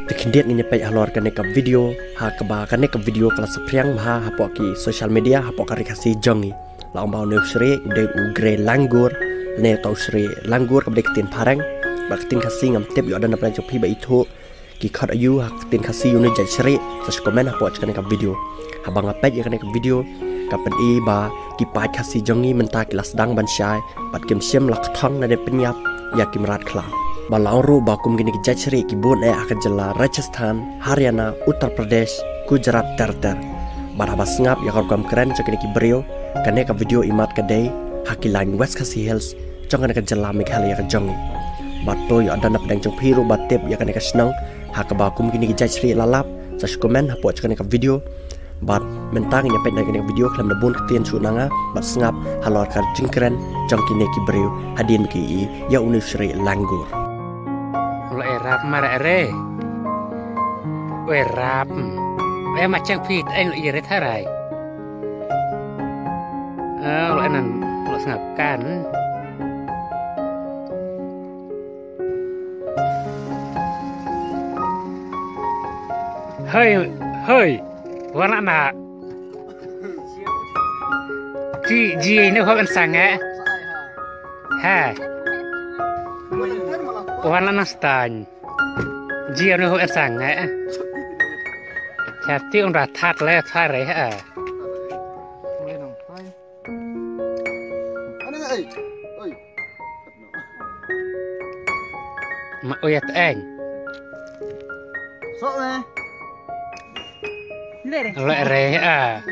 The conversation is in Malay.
Tikindiat ni nyampai halor kane ka video ha kaba kane ka video kelas priang maha hapo ki social media hapo kari kasi jongi laung bau ne usri de ugre langgur ne tau usri langgur ka tin parang baktin kasi ngam tep yo dan na jopi ba itu ki khat ayu ha tin kasi yu ne jai sri sas komen hapo kane ka video habang apet ya kane ka video kapan i ba ki pai kasi jongi menta kelas dang ban syai pat kem siam lak thong na de penyap ya kimrat kla balau ru bakum gini ki jachri ki bun akan jela Rajasthan, Haryana, Uttar Pradesh, Gujarat terter. Barabas ngap ya kam keren cakini ki brio kane ka video imat kadai haki line West Khasi Hills jangan ka jela Meghalaya ka jongi. Bato ya ada na pedang jong piru batep ya kane ka senang hak bakum gini ki jachri lalap sas komen hapo cakini ka video bat mentang nya pet na kini video klam na bun ketien sunanga bat ngap halor ka jingkren jong kini ki brio hadin ki ya unisri langgur. Rap mara re rap macam fit anh lại rất thay này loại này loại ngập can hơi hơi quá nặng nà gì nếu không ăn sang á ha warna nastan jia nó hơi sang á chả tiêu ra thắt lẽ thay đấy hả mà ôi anh lại rẻ à